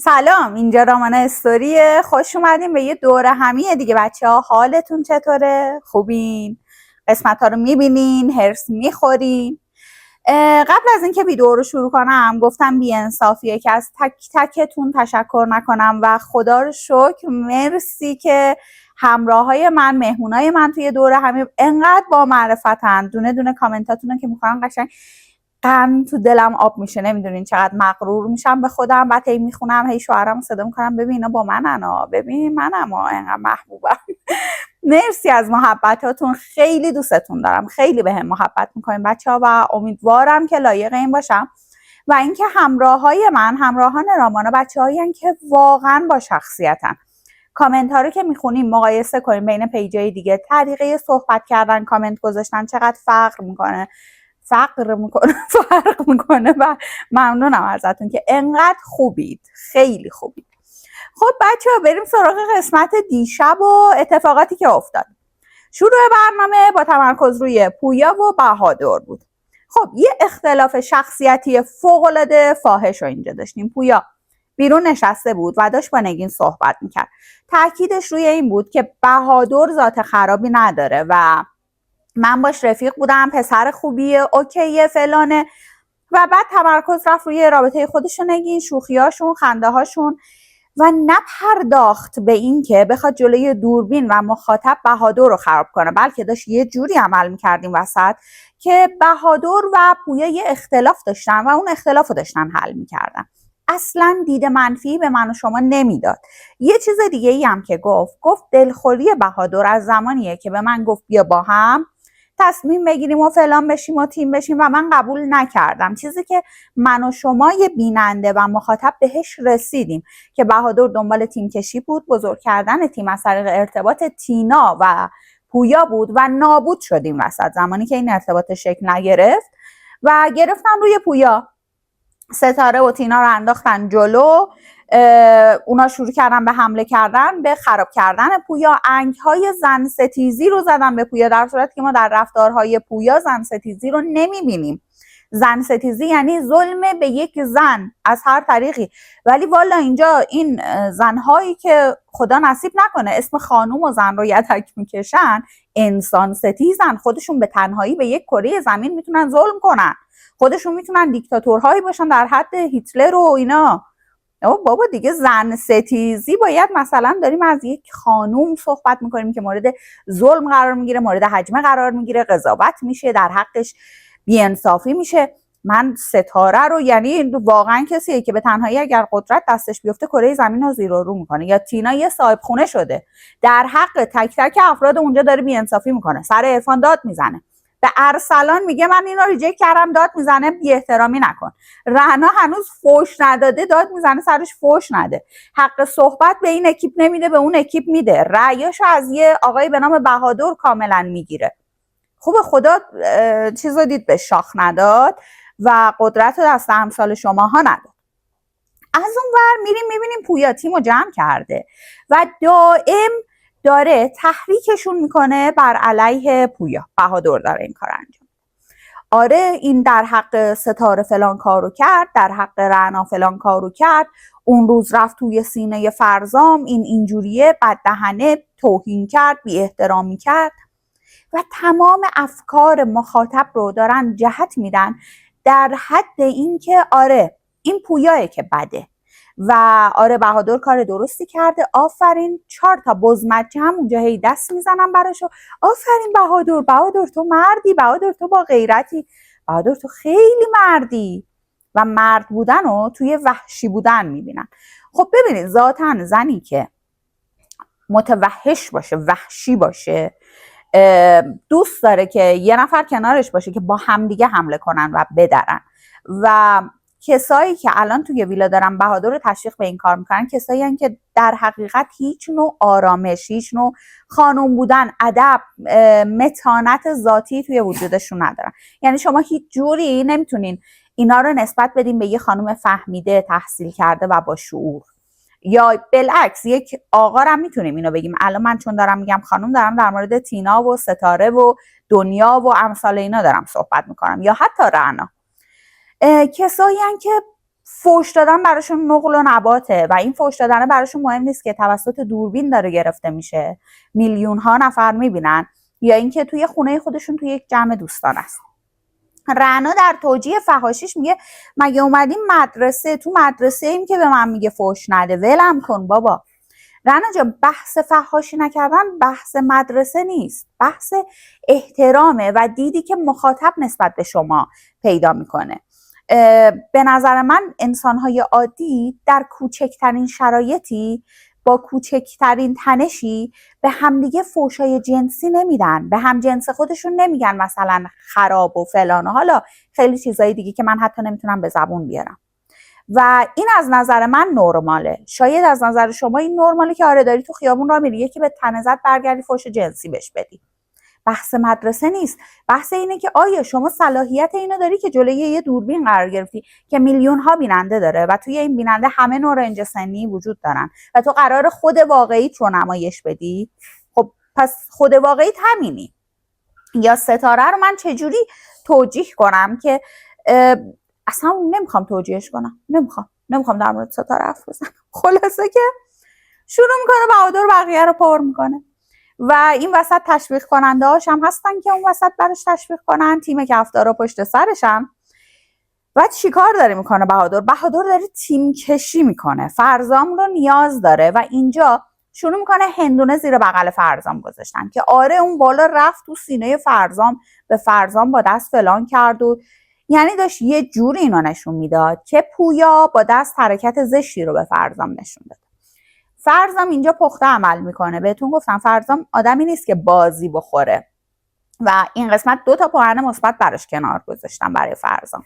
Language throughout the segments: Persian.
سلام، اینجا رامان استوریه. خوش اومدیم به یه دوره همیه دیگه. بچه ها حالتون چطوره؟ خوبین؟ قسمت ها رو میبینین؟ هرس میخورین؟ قبل از اینکه ویدیو رو شروع کنم گفتم بی‌انصافیه که از تک تکتون تشکر نکنم و خدا رو شکر مرسی که همراه های من، مهمونای من توی دوره همی انقدر با معرفتن. دونه دونه کامنتاتون رو که میخونم قشنگ قند تو دلم آب میشه. نمیدونین چقدر مغرور میشم به خودم. بعد هی میخونم، هی شوهرم صدا میکنم ببین اینا با منن، ببین منم اینقدر محبوبم. مرسی از محبتاتون، خیلی دوستتون دارم، خیلی بهم محبت میکنین بچه‌ها و امیدوارم که لایق این باشم. و اینکه همراهای من، همراهان رامانا، بچه‌هایی که واقعا با شخصیتن. کامنت ها رو که میخونیم مقایسه کنیم بین پیجای دیگه. طریقه صحبت کردن، کامنت گذاشتن چقدر فرق میکنه و ممنونم ازتون که انقدر خوبید، خیلی خوبید. خب بچه ها بریم سراغ قسمت دیشب و اتفاقاتی که افتاد. شروع برنامه با تمرکز روی پویا و بهادر بود. خب یه اختلاف شخصیتی فوق‌العاده فاحش رو اینجا داشتیم. پویا بیرون نشسته بود و داشت با نگین صحبت میکرد. تاکیدش روی این بود که بهادر ذات خرابی نداره و من باش رفیق بودم، پسر خوبیه، اوکیه، فلانه. و بعد تمرکز رفت روی رابطه خودش و نگین، شوخیاشون، خنده هاشون و نپرداخت به این که بخواد جلوی دوربین و مخاطب بهادر رو خراب کنه، بلکه داشت یه جوری عمل میکردیم وسط که بهادر و پویا یه اختلاف داشتن و اون اختلاف رو داشتن حل میکردن. اصلا دید منفی به من و شما نمیداد. یه چیز دیگه ای هم که گفت دلخوری بهادر از زمانیه که به من گفت بیا با هم تصمیم بگیریم و فلان بشیم و تیم بشیم و من قبول نکردم. چیزی که من و شما یه بیننده و مخاطب بهش رسیدیم که بهادر دنبال تیم کشی بود، بزرگ کردن تیم از طریق ارتباط تینا و پویا بود و نابود شدیم وسط زمانی که این ارتباط شکل نگرفت و گرفتن روی پویا. ستاره و تینا رو انداختن جلو، اونا شروع کردن به حمله کردن، به خراب کردن پویا. انگهای زن ستیزی رو زدن به پویا، در صورتی که ما در رفتارهای پویا زن ستیزی رو نمیبینیم. زن ستیزی یعنی ظلم به یک زن از هر طریقی، ولی والا اینجا این زنهایی که خدا نصیب نکنه اسم خانوم و زن رو یدک میکشن انسان ستیزن. خودشون به تنهایی به یک کره زمین میتونن ظلم کنن، خودشون میتونن دیکتاتورهایی باشن در حد هیتلر و اینا. بابا دیگه زن ستیزی باید مثلا داریم از یک خانوم صحبت میکنیم که مورد ظلم قرار میگیره، مورد هجمه قرار میگیره، قضاوت میشه، در حقش بی‌انصافی میشه. من ستاره رو یعنی واقعا کسیه که به تنهایی اگر قدرت دستش بیفته کره زمین رو زیر و رو میکنه. یا تینا یه صاحب خونه شده در حق تک تک افراد اونجا داره بی‌انصافی میکنه، سر عرفان داد میزنه، به ارسلان میگه من اینو ریجکت کردم، داد میزنه بی احترامی نکن. رعنا هنوز فوش نداده، داد میزنه سرش فوش نده. حق صحبت به این اکیپ نمیده، به اون اکیپ میده. رأیاشو از یه آقای به نام بهادر کاملا میگیره. خوب خدا چیزو دید به شاخ نداد و قدرت دست امثال شماها نداد. از اون ور میریم میبینیم پویا تیمو جمع کرده و دائم داره تحریکشون میکنه بر علیه پویا. بهادر داره این کار انجام. آره این در حق ستاره فلان کارو کرد، در حق رعنا فلان کارو کرد، اون روز رفت توی سینه فرزام، این اینجوریه، بددهنه، توهین کرد، بی احترامی کرد و تمام افکار مخاطب رو دارن جهت میدن در حد این که آره این پویاه که بده و آره بهادر کار درستی کرده، آفرین. 4 تا بزمجه هم اونجا هی دست میزنن براشو، آفرین بهادر تو مردی، بهادر تو با غیرتی، بهادر تو خیلی مردی. و مرد بودن رو توی وحشی بودن میبینن. خب ببینید ذاتاً زنی که متوحش باشه، وحشی باشه، دوست داره که یه نفر کنارش باشه که با همدیگه حمله کنن و بدرن. و کسایی که الان توی ویلا دارن بهادر رو تشویق به این کار میکنن کسایی هستن که در حقیقت هیچ نوع آرامش، هیچ نوع خانم بودن، ادب، متانت ذاتی توی وجودشون ندارن. یعنی شما هیچ جوری نمیتونین اینا رو نسبت بدین به یه خانم فهمیده، تحصیل کرده و با شعور. یا بالعکس یک آقا هم میتونیم اینو بگیم. الان من چون دارم میگم خانم، دارم در مورد تینا و ستاره و دنیا و امثال اینا دارم صحبت میکنم، یا حتی رعنا. کسایی هستن که فوش دادن براشون نقل و نباته و این فوش دادن براشون مهم نیست که توسط دوربین داره گرفته میشه، میلیون ها نفر میبینن، یا اینکه توی خونه خودشون توی یک جمع دوستان است. رعنا در توجیه فحاشیش میگه مگه اومدیم مدرسه، تو مدرسه ایم که به من میگه فوش نده، ولم کن بابا. رعنا جان، بحث فحاشی نکردن بحث مدرسه نیست، بحث احترامه و دیدی که مخاطب نسبت به شما پیدا میکنه. به نظر من انسان‌های عادی در کوچکترین شرایطی با کوچکترین تنشی به همدیگه فحشای جنسی نمیدن، به هم جنس خودشون نمیگن مثلا خراب و فلان و حالا خیلی چیزای دیگه که من حتی نمیتونم به زبون بیارم. و این از نظر من نرماله. شاید از نظر شما این نرماله که آره داری تو خیابون راه میری یکی به تنه زد برگردی فحش جنسی بهش بدی. بحث مدرسه نیست، بحث اینه که آیا شما صلاحیت اینو داری که جلوی یه دوربین قرار گرفتی که میلیون ها بیننده داره و توی این بیننده همه نوع رنج سنی وجود دارن و تو قرار خود واقعیت رو نمایش بدی؟ خب پس خود واقعیت همینی. یا ستاره رو من چجوری توجیه کنم که اصلا نمیخوام توجیهش کنم، نمیخوام در مورد ستاره حرف بزنم. خلاصه که شروع میکنه بهادر بقیه رو پر میکنه و این وسط تشویق کننده هاش هم هستن که اون وسط براش تشویق کنن، تیم کفتارا پشت سرشن. و چیکار داره میکنه بهادر داره تیم کشی میکنه، فرزام رو نیاز داره و اینجا شروع میکنه هندونه زیر بغل فرزام گذاشتن که آره اون بالا رفت تو سینه فرزام، به فرزام با دست فلان کرد و یعنی داشت یه جوری اینو نشون میداد که پویا با دست حرکت زشتی رو به فرزام نشون داد. فرزام اینجا پخته عمل میکنه. بهتون گفتم فرزام آدمی نیست که بازی بخوره و این قسمت 2 تا پوانه مثبت براش کنار گذاشتم برای فرزام.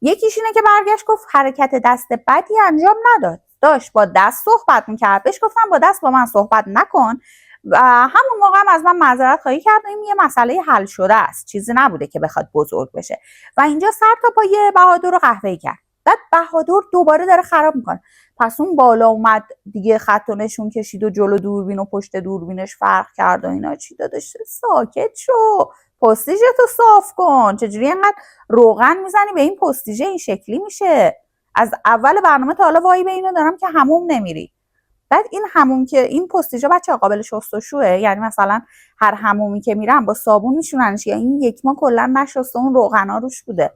یکیش اینه که برگشت گفت حرکت دست بدی انجام نداد، داشت با دست صحبت میکرد. بهش گفتم با دست با من صحبت نکن و همون موقع هم از من معذرت خواهی کرد. این یه مسئله حل شده است، چیزی نبوده که بخواد بزرگ بشه. و اینجا سر تا پای بهادر رو قهوه‌ای کرد. بعد بهادر دوباره داره خراب میکنه. پس اون بالا اومد دیگه خط و نشون کشید و جلو دوربین و پشت دوربینش فرق کرد و اینا. چی داداش ساکت شو، پستیژ تو صاف کن، چجوری اینقدر روغن میزنی به این پستیژ این شکلی میشه؟ از اول برنامه تا حالا وای به اینو دارم که حموم نمیری. بعد این حموم که این پستیژا بچه قابل شستشوئه، یعنی مثلا هر حمومی که میرن با صابون میشوننش یا این یک ما کلا نشسته اون روغنا روش بوده؟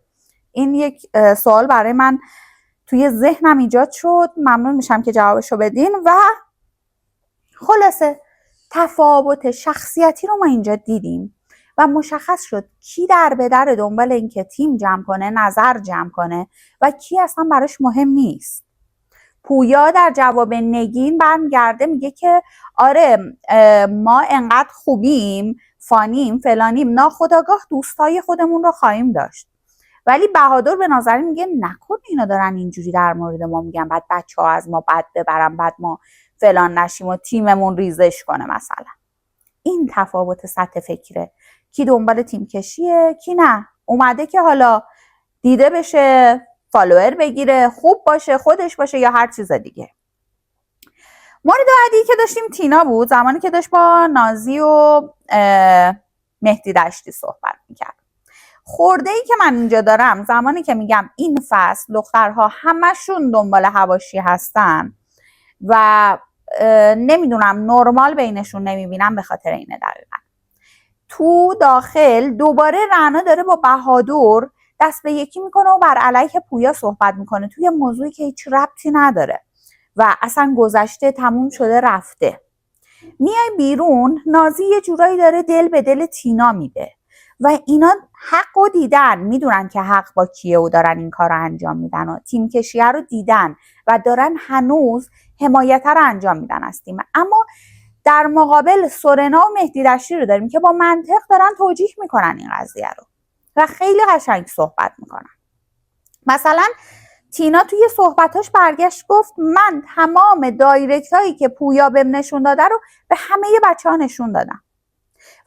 این یک سوال برای من توی ذهنم ایجاد شد. ممنون میشم که جوابشو بدین. و خلاصه تفاوت شخصیتی رو ما اینجا دیدیم و مشخص شد کی در به در دنبال این که تیم جمع کنه، نظر جمع کنه و کی اصلا براش مهم نیست. پویا در جواب نگین برمیگرده میگه که آره ما انقدر خوبیم، فانیم، فلانیم، ناخودآگاه دوستای خودمون رو خواهیم داشت. ولی بهادر به نظر میگه نکن اینا دارن اینجوری در مورد ما میگن، بعد بچه‌ها از ما بد ببرن، بعد ما فلان نشیم و تیممون ریزش کنه مثلا. این تفاوت سطح فکره. کی دنبال تیم کشیه، کی نه اومده که حالا دیده بشه، فالوور بگیره، خوب باشه، خودش باشه یا هر چیز دیگه. مورد بعدی که داشتیم تینا بود، زمانی که داشت با نازی و مهدی دشتی صحبت میکرد. خورده ای که من اینجا دارم زمانی که میگم این فصل دخترها همشون دنبال حواشی هستن و نمیدونم نرمال بینشون نمیبینم، به خاطر اینه. دقیقا تو داخل دوباره رعنا داره با بهادر دست به یکی میکنه و بر علیه پویا صحبت میکنه توی موضوعی که هیچ ربطی نداره و اصلا گذشته، تموم شده، رفته. میای بیرون، نازی یه جورایی داره دل به دل تینا میده و اینا حق رو دیدن، میدونن که حق با کیه و دارن این کار رو انجام میدن و تیم کشیه رو دیدن و دارن هنوز حمایت رو انجام میدن از تیم. اما در مقابل سورنا و مهدی دشتی رو داریم که با منطق دارن توجیه میکنن این قضیه رو و خیلی قشنگ صحبت میکنن. مثلا تینا توی صحبتاش برگشت گفت من تمام دایرکت هایی که پویا بهم نشون داده رو به همه بچه ها نشون دادم.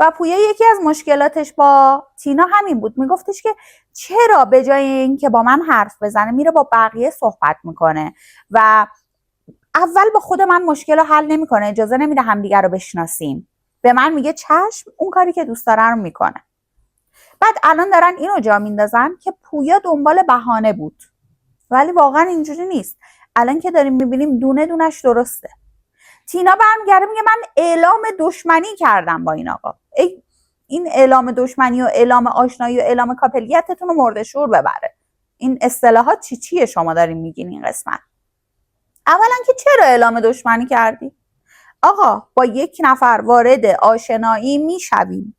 و پویا یکی از مشکلاتش با تینا همین بود، میگفتش که چرا به جای این که با من حرف بزنه میره با بقیه صحبت میکنه و اول با خود من مشکل رو حل نمیکنه، اجازه نمیده همدیگه رو بشناسیم، به من میگه چشم، اون کاری که دوست داره رو میکنه. بعد الان دارن اینو جا میندازن که پویا دنبال بهانه بود ولی واقعا اینجوری نیست. الان که داریم میبینیم دونه دونش درسته. تینا برمیگرده میگه من اعلام دشمنی کردم با این آقا. این اعلام دشمنی و اعلام آشنایی و اعلام کاپلیتتون رو مرده شور ببره. این اصطلاحات چیه شما دارین میگین این قسمت؟ اولا که چرا اعلام دشمنی کردی؟ آقا با یک نفر وارد آشنایی میشویم،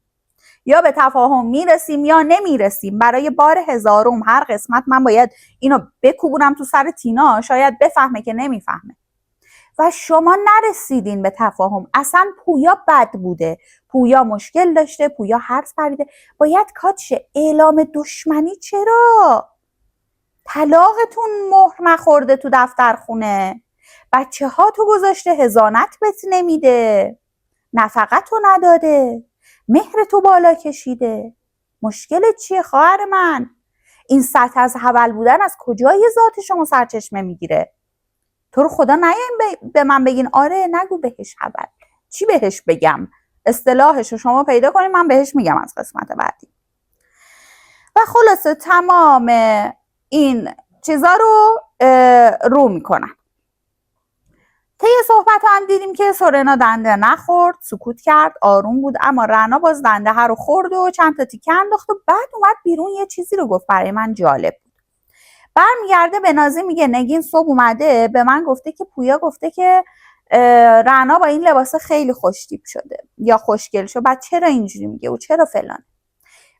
یا به تفاهم میرسیم یا نمیرسیم. برای بار هزارم هر قسمت من باید اینو بکوبونم تو سر تینا، شاید بفهمه که نمیفهمه. و شما نرسیدین به تفاهم. اصلا پویا بد بوده، پویا مشکل داشته، پویا حرف پریده، باید کاتشه. اعلام دشمنی چرا؟ طلاقتون مهر نخورده تو دفتر خونه، بچه ها تو گذاشته، هزانت بهت نمیده، نفقه تو نداده، مهر تو بالا کشیده. مشکلت چیه خواهر من؟ این سطح از حول بودن از کجای ذات شما سرچشمه میگیره؟ تو رو خدا نیاین به من بگین آره نگو بهش حول. چی بهش بگم؟ اصطلاحش رو شما پیدا کنین، من بهش میگم از قسمت بعدی. و خلاصه تمام این چیزا رو میکنن. طی صحبت هم دیدیم که سورنا دنده نخورد، سکوت کرد، آروم بود، اما رنا باز دنده ها رو خورد و چند تا تیکه انداخت و بعد اومد بیرون یه چیزی رو گفت برای من جالب بود. برمیگرده به نازی میگه نگین صبح اومده به من گفته که پویا گفته که رنا با این لباس خیلی خوشتیپ شده یا خوشگل شده، بعد چرا اینجوری میگه و چرا فلان.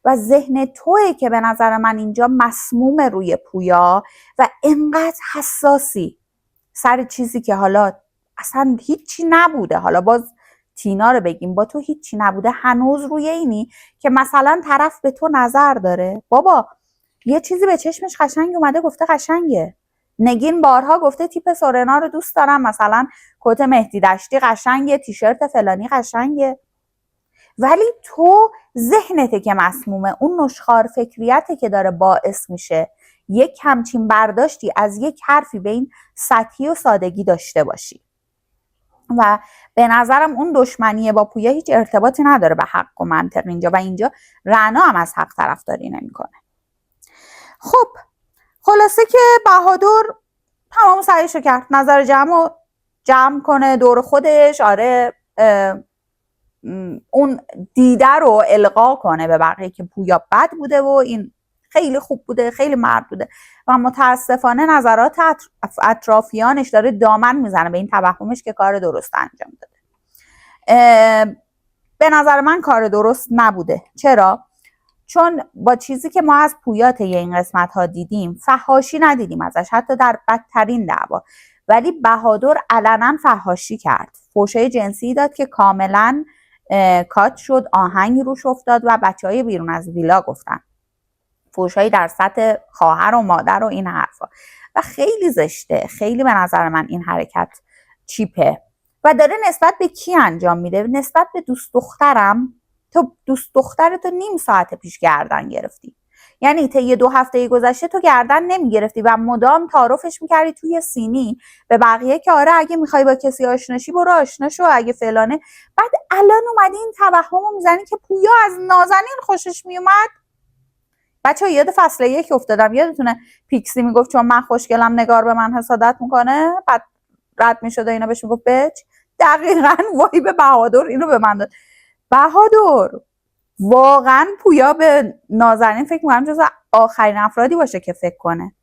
و ذهن توئه که به نظر من اینجا مسموم روی پویا و انقدر حساسی سر چیزی که حالا اصلا هیچی نبوده. حالا باز تینا رو بگیم با تو هیچی نبوده، هنوز روی اینی که مثلا طرف به تو نظر داره. بابا یه چیزی به چشمش قشنگ اومده گفته قشنگه. نگین بارها گفته تیپ سورنا رو دوست دارم، مثلا کت مهدی دشتی قشنگه، تیشرت فلانی قشنگه. ولی تو ذهنته که مسمومه، اون نشخوار فکریته که داره باعث میشه یک همچین برداشتی از یک حرفی به این سطحی و سادگی داشته باشی. و به نظرم اون دشمنیه با پویا هیچ ارتباطی نداره به حق و منطق اینجا، و اینجا رنا هم از حق طرفداری نمیکنه. خب خلاصه که بهادر تمام سعیشو کرد نظر جمع کنه دور خودش. آره اون دیده رو القا کنه به بقیه که پویا بد بوده و این خیلی خوب بوده، خیلی مرد بوده. و متاسفانه نظرات اطرافیانش داره دامن میزنه به این توهمش که کار درست انجام داده. به نظر من کار درست نبوده. چرا؟ چون با چیزی که ما از پویا طی این قسمت ها دیدیم، فحاشی ندیدیم ازش، حتی در بدترین دعوا، ولی بهادر علنا فحاشی کرد، فحشای جنسی داد که کاملا کات شد، آهنگ روش افتاد و بچهای بیرون از ویلا گفتن، فحشایی در سطح خواهر و مادر و این حرفا. و خیلی زشته، خیلی به نظر من این حرکت چیپه. و داره نسبت به کی انجام میده؟ نسبت به دوست دخترم. تو دوست دخترتو نیم ساعت پیش گردن گرفتی، یعنی طی 2 هفته گذشته تو گردن نمیگرفتی و مدام تعارفش میکردی توی سینی به بقیه که آره اگه میخوای با کسی آشناشی برو آشنا شو، اگه فلانه. بعد الان اومدی این توهمو میزنی که پویا از نازنین خوشش میومد. بچه‌ها یاد فصل 1 افتادم، یادتونه پیکسی میگفت چون من خوشگلم نگار به من حسادت میکنه، بعد رد میشد و اینا بهش میگفت بچ. دقیقاً وایب بهادر اینو به من داد. بهادر واقعا پویا به نازنین فکر میکنم جز آخرین افرادی باشه که فکر کنه.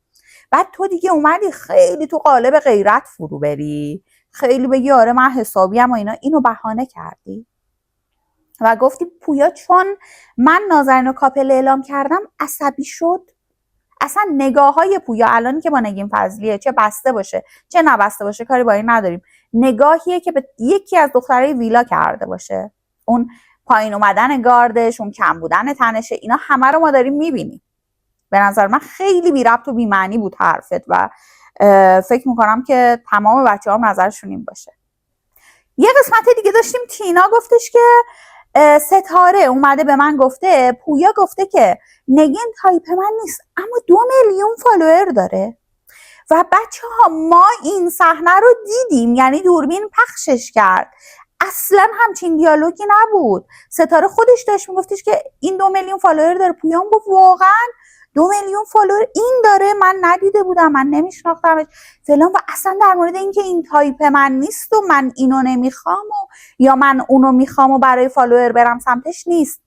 بعد تو دیگه اومدی خیلی تو قالب غیرت فرو بری، خیلی بگی آره من حسابیم و اینا، اینو بهانه کردی و گفتی پویا چون من نازنین و کاپل اعلام کردم عصبی شد. اصلا نگاه های پویا الان که با نگین فضلیه، چه بسته باشه چه نبسته باشه کاری با این نداریم، نگاهیه که به یکی از دخترای ویلا کرده باشه. اون پایین اومدن گاردش، اون کم بودن تنشه، اینا همه رو ما داریم میبینیم. به نظر من خیلی بی ربط و بی معنی بود حرفت و فکر میکنم که تمام بچه هم نظرشون این باشه. یه قسمت دیگه داشتیم تینا گفتش که ستاره اومده به من گفته پویا گفته که نگین تایپ من نیست اما 2 میلیون فالوور داره. و بچه ها ما این صحنه رو دیدیم، یعنی دوربین پخشش کرد، اصلا همچین دیالوگی نبود. ستاره خودش داشت میگفتش که این 2 میلیون فالوور داره. پویان گفت واقعا 2 میلیون فالوور این داره، من ندیده بودم، من نمیشناختمش فلان، و اصلا در مورد اینکه این تایپ من نیست و من اینو نمیخوام و یا من اونو میخوام و برای فالوور برم سمتش نیست.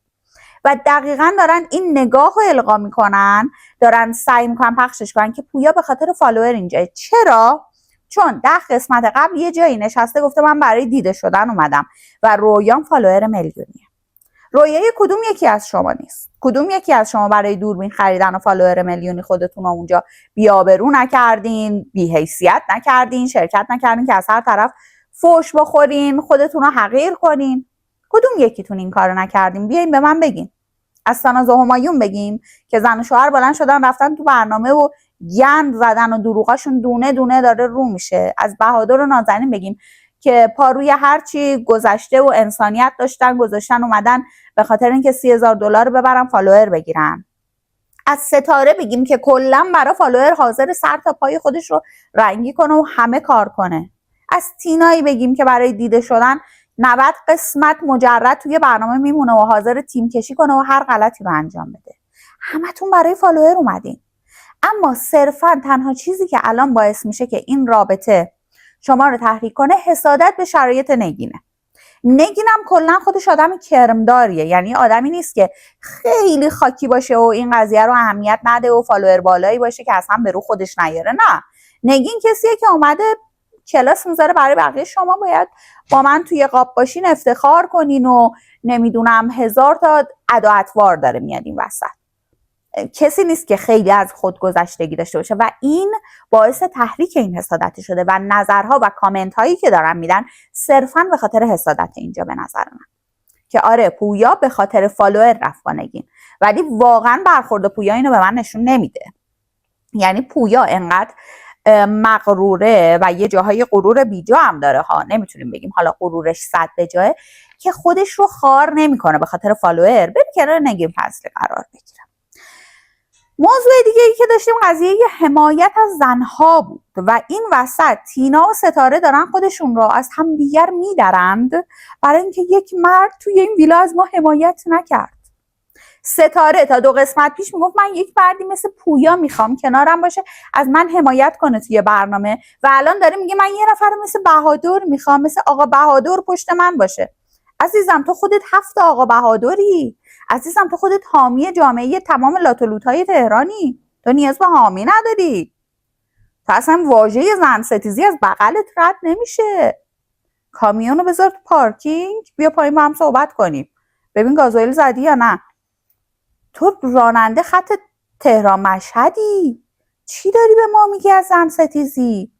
و دقیقاً دارن این نگاه رو القا میکنن، دارن سعی میکنن پخشش کنن که پویا به خاطر فالوور اینجا. چرا؟ چون 10 قسمت قبل یه جایی نشسته گفته من برای دیده شدن اومدم و رویام فالوور میلیونیه. رویای کدوم یکی از شما نیست؟ کدوم یکی از شما برای دوربین خریدن و فالوور میلیونی خودتون رو اونجا بی‌آبرو نکردین، بی‌حیثیت نکردین، شرکت نکردین که از هر طرف فوش بخورین، خودتون رو حقیر کنین؟ کدوم یکیتون این کارو نکردین؟ بیاین به من بگین. از ساناز و همایون بگیم که زن و شوهر بلند شدن رفتن تو برنامه و گند زدن و دروغاشون دونه دونه داره رو میشه. از بهادر و نازنین بگیم که پاروی هرچی گذشته و انسانیت داشتن گذاشتن اومدن به خاطر اینکه $30,000 ببرن فالوور بگیرن. از ستاره بگیم که کلا برای فالوور حاضر سر تا پای خودش رو رنگی کنه و همه کار کنه. از تینایی بگیم که برای دیده شدن 90 قسمت مجرد توی برنامه میمونه و حاضر تیم کشی کنه و هر غلطی رو انجام بده. همتون برای فالوور اومدین. اما صرفا تنها چیزی که الان باعث میشه که این رابطه شما رو تحریک کنه حسادت به شرایط نگینه. نگینم کلا خودش آدم کرمداریه، یعنی آدمی نیست که خیلی خاکی باشه و این قضیه رو اهمیت نده و فالوور بالایی باشه که اصلا به رو خودش نیاره. نه، نگین کسیه که اومده کلاس میذاره برای بقیه. شما باید با من توی قاب باشین افتخار کنین و نمیدونم 1000 تا ادا اطوار داره میاد این وسط. کسی نیست که خیلی از خودگذشتگی داشته باشه و این باعث تحریک این حسادت شده و نظرها و کامنت هایی که دارن میدن صرفا به خاطر حسادت اینجا به نظر من. که آره پویا به خاطر فالوور رفت با نگین، ولی واقعا برخورد پویا اینو به من نشون نمیده. یعنی پویا انقدر مغروره و یه جاهای غرور بیجا هم داره ها، نمیتونیم بگیم حالا غرورش 100 به جایه، که خودش رو خار نمیکنه به خاطر فالوور بره کنار نگین فضلی قرار بگیره. موضوع دیگه ای که داشتیم قضیه حمایت از زنها بود و این وسط تینا و ستاره دارن خودشون رو از همدیگر میدرند برای اینکه یک مرد توی این ویلا از ما حمایت نکرد. ستاره تا 2 قسمت پیش میگفت من یک مردی مثل پویا میخوام کنارم باشه از من حمایت کنه توی برنامه، و الان داره میگه من یه نفر مثل بهادر میخوام، مثل آقا بهادر پشت من باشه. عزیزم تو خودت 7 آقا بهادری، عزیزم تو خودت حامی جامعه تمام لاتولوت‌های تهرانی، تو نیاز به حامی نداری. تو اصلا واژه زن ستیزی از بغلت رد نمیشه. کامیونو بذار تو پارکینگ، بیا پایین با هم صحبت کنیم ببین گازوئیل زدی یا نه. تو راننده خط تهران مشهدی، چی داری به ما میگی از زن ستیزی؟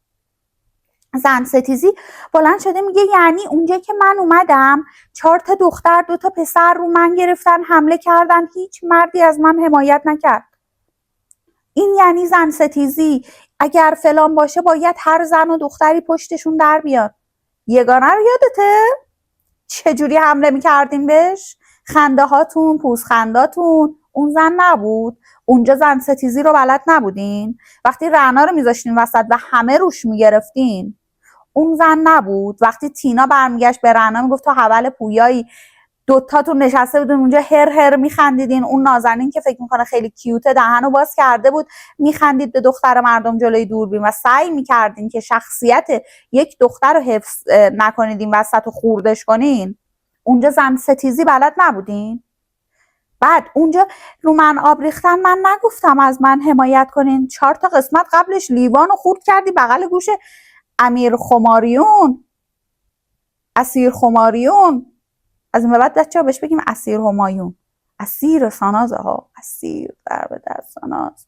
زن ستیزی بلند شده میگه یعنی اونجا که من اومدم 4 تا دختر 2 تا پسر رو من گرفتن حمله کردن، هیچ مردی از من حمایت نکرد. این یعنی زن ستیزی؟ اگر فلان باشه باید هر زن و دختری پشتشون در بیاد. یگانه رو یادته؟ چجوری حمله میکردیم بهش؟ خنده هاتون، پوزخنداتون. اون زن نبود؟ اونجا زن ستیزی رو بلد نبودین؟ وقتی رعنا رو میذاشتین وسط و همه روش میگرفتین، اون زن نبود؟ وقتی تینا برمیگشت به رعنا میگفت تو حول پویایی، 2 تاتون نشسته بودین اونجا هر هر میخندیدین، اون نازنین که فکر میکنه خیلی کیوته دهنو باز کرده بود میخندید به دختر مردم جلوی دوربین و سعی میکردین که شخصیت یک دختر رو حفظ نکنید این وسط و خوردش کنین. اونجا زن ستیزی بلد نبودین؟ بعد اونجا رو من آب ریختن، من نگفتم از من حمایت کنین؟ 4 تا قسمت قبلش لیوانو خورد کردی بغل گوش امیر خماریون، اسیر خماریون. از این به بعد بچه‌ها بهش بگیم اسیر همایون، اسیر ساناز ها، اسیر در ساناز.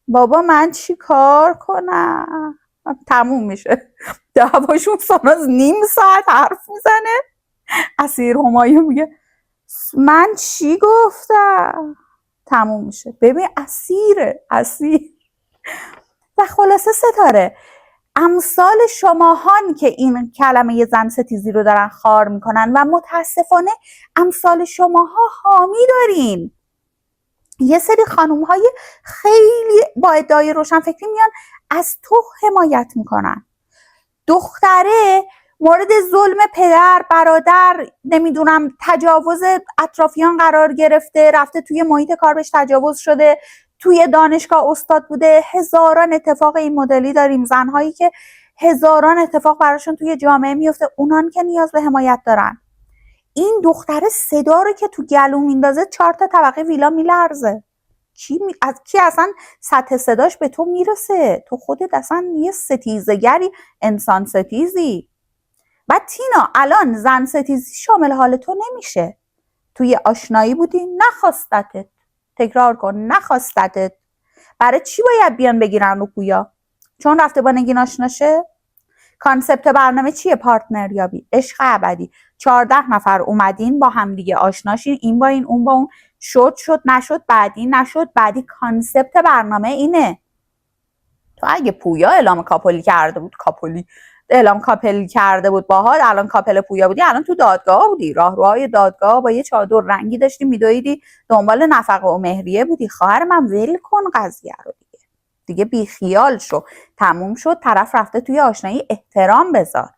بابا من چی کار کنم؟ تموم میشه دعواشون. ساناز نیم ساعت حرف میزنه، اسیر همایون میگه من چی گفتم؟ تموم میشه. ببین اسیره، اسیر. و خلاصه ستاره امثال شماهان که این کلمه زن ستیزی رو دارن خار میکنن و متاسفانه امثال شماها حامی دارین. یه سری خانوم های خیلی با ادعای روشنفکری میان از تو حمایت میکنن. دختره مورد ظلم پدر، برادر، نمیدونم تجاوز اطرافیان قرار گرفته، رفته توی محیط کار بهش تجاوز شده، توی دانشگاه استاد بوده. هزاران اتفاق این مدلی داریم، زنهایی که هزاران اتفاق براشون توی جامعه میفته، اونان که نیاز به حمایت دارن. این دختره صدا رو که تو گلو میندازه 4 تا طبقه ویلا میلرزه. کی اصلا سطح صداش به تو میرسه؟ تو خودت اصلا یه ستیزگری، انسان ستیزی. و تینا الان زن ستیزی شامل حال تو نمیشه. توی آشنایی بودی، نخواستتت. تکرار کن، نخواستتت. برای چی باید بیان بگیرن رو پویا؟ چون رفته با نگین آشناشه؟ کانسپت برنامه چیه؟ پارتنریابی، عشق ابدی. 14 نفر اومدین با هم دیگه آشناشین، این با این، اون با اون، شد نشد بعدی، نشد بعدی. کانسپت برنامه اینه. تو اگه پویا اعلام کاپلی کرده بود باهات، الان کاپل پویا بودی، الان تو دادگاه بودی، راهروهای دادگاه با یه چادر رنگی داشتی میدویدی دنبال نفقه و مهریه بودی. خواهر من ول کن قضیه رو دیگه بیخیال شو، تموم شد. طرف رفته توی آشنایی، احترام بذار.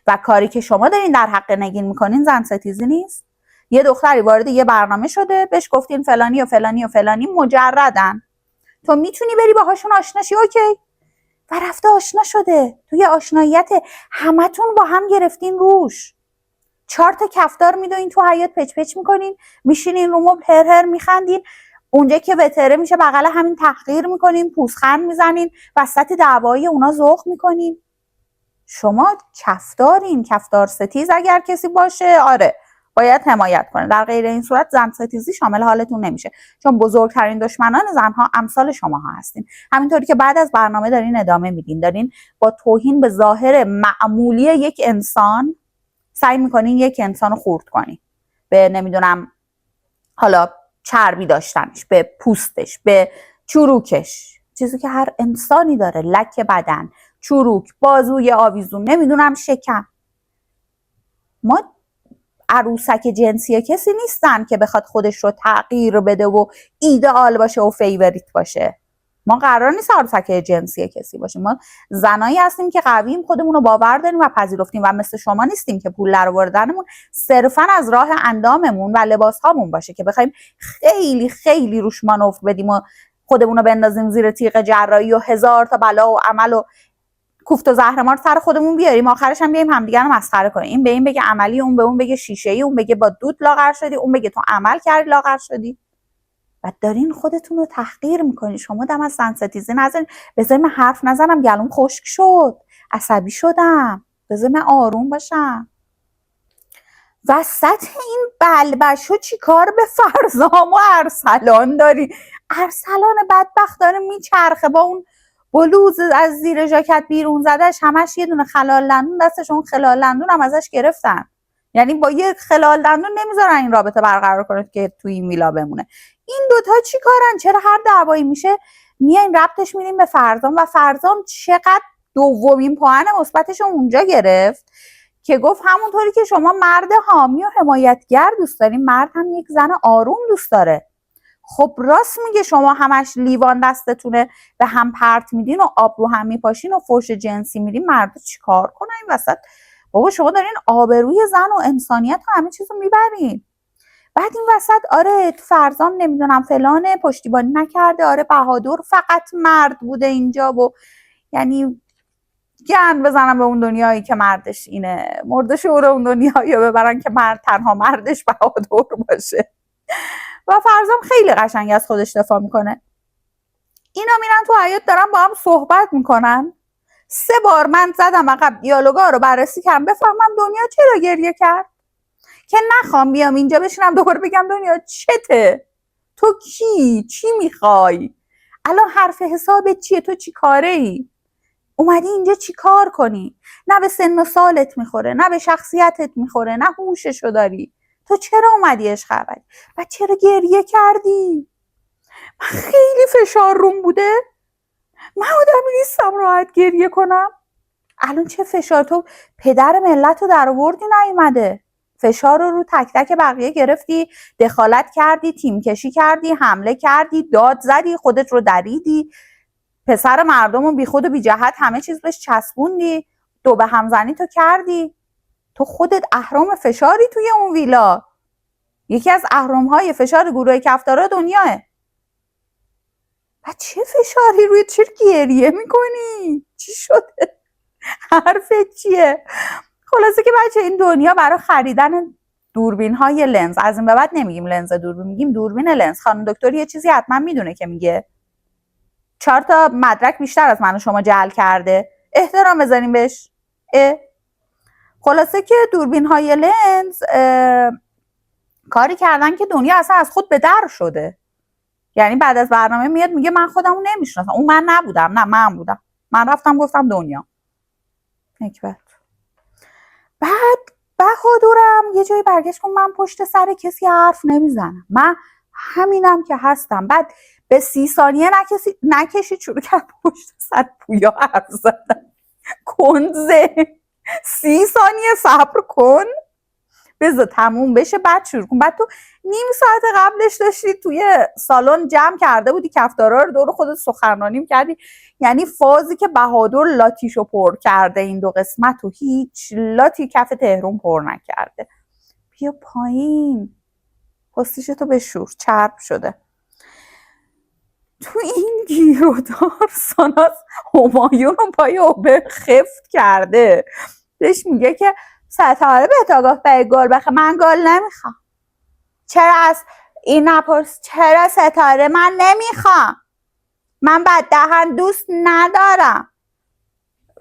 و کاری که شما دارین در حق نگین میکنین زن ستیزی نیست؟ یه دختری وارد یه برنامه شده، بهش گفتین فلانی و فلانی و فلانی مجردن، تو میتونی بری باهاشون آشناشی، اوکی. و رفته آشنا شده، توی آشناییت همتون با هم گرفتین روش. 4 تا کفتار میدوین تو حیاط، پچ پچ میکنین، میشینین رو مبل هر هر میخندین. اونجا که وتره میشه بغل همین تحقیر میکنین، پوزخند میزنین، وسط دعوایی اونا ذوق میکنین. شما کفتارین، کفتار ستیز اگر کسی باشه آره باید حمایت کنه. در غیر این صورت زن ستیزی شامل حالتون نمیشه، چون بزرگترین دشمنان زنها امثال شماها هستین. همینطوری که بعد از برنامه دارین ادامه میدین، دارین با توهین به ظاهر معمولی یک انسان سعی میکنین یک انسان رو خورد کنین، به نمیدونم حالا چربی داشتنش، به پوستش، به چروکش، چیزی که هر انسانی داره، لک بدن، چروک، بازوی آویزون، نمیدونم شکم. ما عروسک جنسی کسی نیستن که بخواد خودش رو تغییر بده و ایدئال باشه و فیوریت باشه. ما قرار نیست عروسک جنسی کسی باشیم. ما زنایی هستیم که قویم، خودمون رو باور داریم و پذیرفتیم و مثل شما نیستیم که پول درآوردنمون صرفا از راه انداممون و لباس هامون باشه که بخوایم خیلی خیلی روش مانور بدیم و خودمون رو بندازیم زیر تیغ جراحی و هزار تا بلا و عمل و کوفت و زهرمار سر خودمون بیاریم، آخرش هم بیایم همدیگه رو مسخره کنیم. این به این بگه عملی، اون به اون بگه شیشه‌ای، اون بگه با دود لاغر شدی، اون بگه تو عمل کردی لاغر شدی. و دارین خودتون رو تحقیر میکنین. شما دم از زن ستیزی نزنین. بذاری من حرف نزنم، گلوم خشک شد، عصبی شدم، بذاری من آروم باشم. وسط این بلبشو چی کار به فرزام و ارسلان داری؟ ارسلان بدبخت داره میچرخه با اون بلوز از زیر ژاکت بیرون زدهش، همش یه دونه خلال دندون دستش، اون خلال دندون هم ازش گرفتن. یعنی با یه خلال دندون نمیذارن این رابطه برقرار کنه که توی این ویلا بمونه. این دوتا چی کارن؟ چرا هر دعوایی میشه میاین ربطش میدیم به فرزام؟ و فرزام چقدر دومین پوان مثبتش اونجا گرفت که گفت همونطوری که شما مرد حامی و حمایتگر دوست دارین، مرد هم یک زن آروم دوست داره. خب راست میگه، شما همش لیوان دستتونه به هم پرت میدین و آب رو هم میپاشین و فحش جنسی میدین، مرد چیکار کنن این وسط؟ بابا شما دارین آبروی زن و انسانیت و همه چیزو میبرین. بعد این وسط آره فرزام نمیدونم فلانه، پشتیبانی نکرده، آره بهادر فقط مرد بوده اینجا و یعنی گند بزنم به اون دنیایی که مردش اینه، مرد شعور اون دنیایی ببرن که مرد تنها مردش بهادر باشه. و فرزام خیلی قشنگ از خودش دفاع میکنه. اینا میرن تو حیاط دارن با هم صحبت میکنن. 3 بار من زدم عقب، دیالوگا رو بررسی کردم بفهمم دنیا چرا گریه کرد، که نخوام بیام اینجا بشینم دوباره بگم دنیا چته، تو چی میخوای، الان حرف حسابت چیه، تو چی کاره ای، اومدی اینجا چی کار کنی؟ نه به سن و سالت میخوره، نه به شخصیتت میخوره، نه هوششو داری. تو چرا اومدی عشق ابدی؟ و چرا گریه کردی؟ خیلی فشار روم بوده، من آدمی نیستم راحت گریه کنم. الان چه فشار؟ تو پدر ملت رو در آوردی نیومده، فشار رو تک تک بقیه گرفتی، دخالت کردی، تیم کشی کردی، حمله کردی، داد زدی، خودت رو دریدی، پسر مردم رو بی خود و بی جهت همه چیز بهش چسبوندی، دو به همزنی تو کردی. تو خودت اهرام فشاری توی اون ویلا، یکی از اهرام‌های فشار گروه کفتارا دنیاه. بعد چه فشاری روی، چرا گریه میکنی؟ چی شده؟ حرفت چیه؟ خلاصه که بچه این دنیا برای خریدن دوربین های لنز، از این به بعد نمیگیم لنز دوربین، میگیم دوربین لنز. خانم دکتر یه چیزی حتما میدونه که میگه 4 تا مدرک بیشتر از من و شما جعل کرده، احترام بذاریم بهش. خلاصه که دوربین های لنز کاری کردن که دنیا اصلا از خود به در شده. یعنی بعد از برنامه میاد میگه من خودمو نمیشناسم، اون من نبودم، نه من بودم، من رفتم گفتم دنیا. نکبت. بعد بهادرم یه جایی برگشت کن من پشت سر کسی حرف نمیزنم، من همینم که هستم. بعد به 30 ثانیه نکشید شروع کرد پشت سر پویا حرف زدن. کنزه 30 ثانیه صبر کن بذار تموم بشه بعد شروع کن. بعد تو نیم ساعت قبلش داشتی توی سالن جمع کرده بودی کفتارا رو دور خودت سخنرانی کردی. یعنی فازی که بهادر لاتیشو پر کرده این 2 قسمت و هیچ لاتی کف تهران پر نکرده. بیا پایین، پستیشتو بشور، چرب شده. تو این گیرودار ساناز همایون رو پای اوبر خفت کرده، بهش میگه که ستاره به آگاه به گل بخه، من گل نمیخوام. چرا از این نپرس؟ چرا ستاره؟ من نمیخوام، من بد دهن دوست ندارم.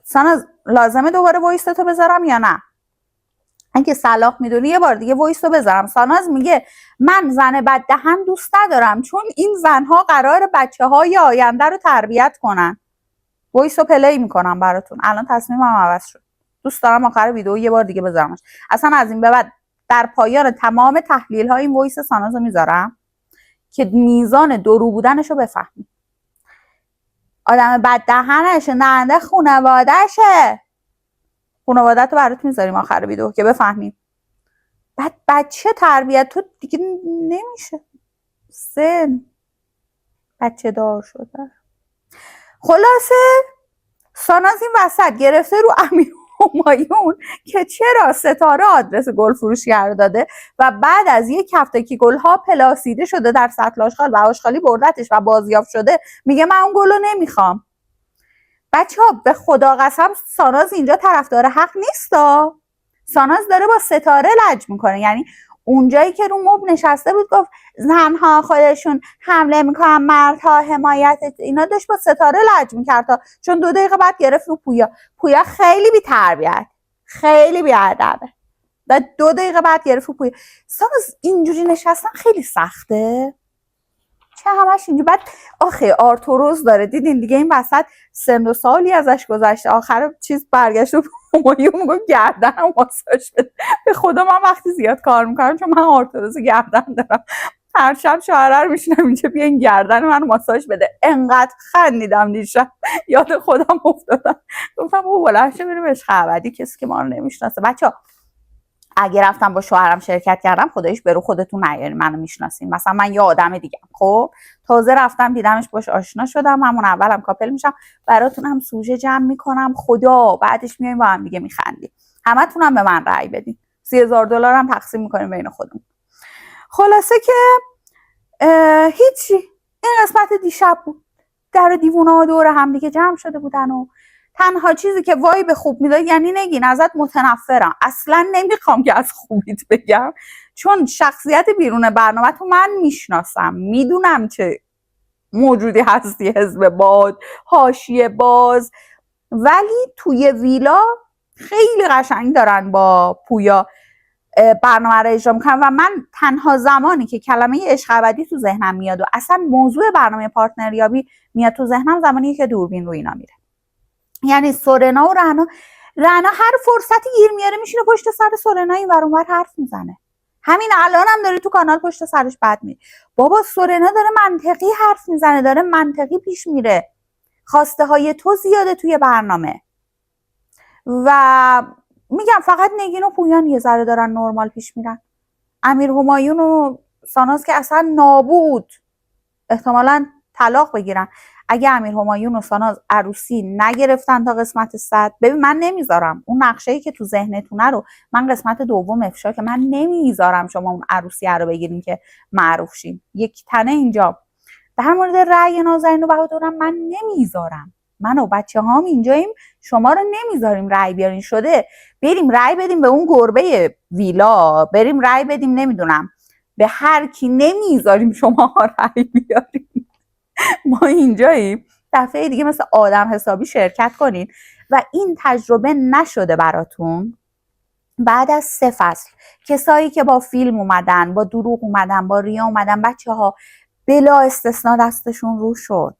ساناز لازمه دوباره وایستو بذارم یا نه؟ اگه صلاح میدونی یه بار دیگه وایستو بذارم. ساناز میگه من زن بد دهن دوست ندارم چون این زنها قرار بچه‌های آینده رو تربیت کنن. وایستو پلی میکنم براتون. الان تصمیمم عوض شد، دوست دارم آخر ویدیو یه بار دیگه بذارمش. اصلا از این به بعد در پایان تمام تحلیل های این وایس ساناز رو میذارم که میزان درو بودنش رو بفهمی. آدم بد دهنشه، ننده خانوادهشه. خانوادت رو برات میذاریم آخر ویدیو که بفهمیم. بعد بچه تربیت تو دیگه نمیشه، سن بچه دار شده. خلاصه ساناز این وسط گرفته رو امیر همایون که چرا ستاره آدرس گل فروشگر رو داده و بعد از یک هفته که گلها پلاسیده شده در سطل آشغال و آشغالی بردتش و بازیافت شده میگه من اون گل رو نمیخوام. بچه‌ها به خدا قسم ساناز اینجا طرفدار حق نیستا. ساناز داره با ستاره لج میکنه. یعنی اونجایی که رو مبل نشسته بود گفت زنها خودشون حمله میکنن، مردها حمایت، اینا داشت با ستاره لج میکرد چون 2 دقیقه بعد گرفت رو پویا خیلی بی تربیت، خیلی بی ادبه. بعد 2 دقیقه بعد گرفت رو پویا. ساناز اینجوری نشستن خیلی سخته، چه همش اینجوری. بعد آخه آرتوروز داره، دیدین دیگه این وسط سن و سالی ازش گذشته، آخر چیز برگشت و همایون میگه گردنم ماساژ بده. به خدا من وقتی زیاد کار میکنم چون من آرتروز گردن دارم، هر شب شوهره رو میشینم اینجا بیا این گردن من ماساژ بده. انقدر خندیدم دیشب یاد خودم افتادم، گفتم او بلنشه بریم عشق ابدی، کسی که ما رو نمیشناسه. بچه‌ها اگه رفتم با شوهرم شرکت کردم خداییش برو خودتون نیارین، منو میشناسین. مثلا من یه آدم دیگه خب تازه رفتم دیدمش باش آشنا شدم، همون اولم کاپل میشم، براتون هم سوژه جمع میکنم خدا، بعدش میایم با هم دیگه میخندیم. همتون هم به من رأی بدین، $30,000 هم تقسیم میکنیم بین خودمون. خلاصه که هیچی، این قسمت دیشب بود. در دیوونا دور هم دیگه جمع شده بودن و تنها چیزی که وایب خوب میداد، یعنی نگین ازت متنفرم، اصلا نمیخوام که از خوبیت بگم چون شخصیت بیرون برنامه تو من میشناسم، میدونم چه موجودی هستی، حزب باد، حاشیه باز، ولی توی ویلا خیلی قشنگ دارن با پویا برنامه رو اجرا میکنن و من تنها زمانی که کلمه عشق ابدی تو ذهنم میاد و اصلا موضوع برنامه پارتنریابی میاد تو ذهنم زمانی که دوربین رو اینا میره. یعنی سورنا و رنا هر فرصتی گیر میاره میشینه پشت سر سورنا این ور اون ور حرف میزنه. همین الان هم داره تو کانال پشت سرش بد میره. بابا سورنا داره منطقی حرف میزنه، داره منطقی پیش میره. خواسته های تو زیاده توی برنامه و میگم فقط نگین و پویان یه ذره دارن نرمال پیش میرن. امیر همایون و ساناز که اصلا نابود، احتمالاً طلاق بگیرن. اگه امیر همایون و ساناز عروسی نگرفتن تا قسمت 100، ببین من نمیذارم اون نقشه‌ای که تو ذهنتونه رو من قسمت 2 افشا که من نمیذارم شما اون عروسی رو بگیرین که معروف شین. یک تنه اینجا در مورد رأی نازنین و بهادرم من نمیذارم. من و بچه هام اینجاییم، شما رو نمیذاریم رأی بیارین. شده بریم رأی بدیم به اون گربه ویلا، بریم رأی بدیم نمیدونم به هر کی، نمیذاریم شما رأی بیارین. ما اینجاییم دفعه دیگه مثل آدم حسابی شرکت کنین. و این تجربه نشده براتون؟ بعد از 3 فصل کسایی که با فیلم اومدن، با دروغ اومدن، با ریا اومدن، بچه ها بلا استثنا دستشون رو شد.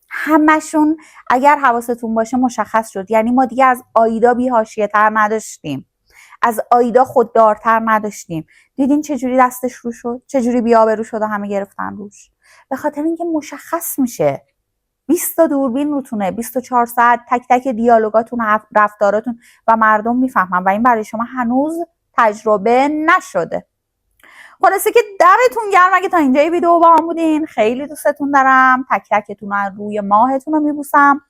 همشون اگر حواستون باشه مشخص شد. یعنی ما دیگه از آیدا بی حاشیه تر نداشتیم، از آیدا خوددارتر نداشتیم. دیدین چجوری دستش رو شد، چجوری بی‌آبرو شد و همه گرفتن روش؟ به خاطر اینکه مشخص میشه 20 تا دوربین روتونه، 24 ساعت تک تک دیالوگاتون و رفتاراتون و مردم میفهمن و این برای شما هنوز تجربه نشده. خلاصه که دمتون گرم اگه تا اینجای ویدیو با هم بودین. خیلی دوستتون دارم، تک تکتون رو روی ماهتون رو میبوسم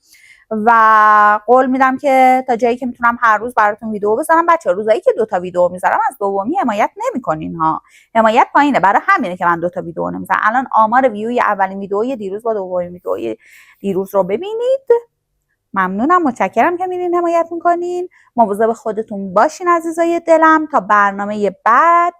و قول میدم که تا جایی که میتونم هر روز براتون ویدیو بذارم. بچه‌ها روزایی که 2 تا ویدیو میذارم از دومی حمایت نمیکنین ها، حمایت پایینه، برای همینه که من 2 تا ویدیو نمیذارم. الان آمار ویوی اولین ویدیوی دیروز با دومین ویدیوی دیروز رو ببینید. ممنونم، متشکرم که میرین حمایت میکنین. مواظب خودتون باشین عزیزای دلم. تا برنامه بعد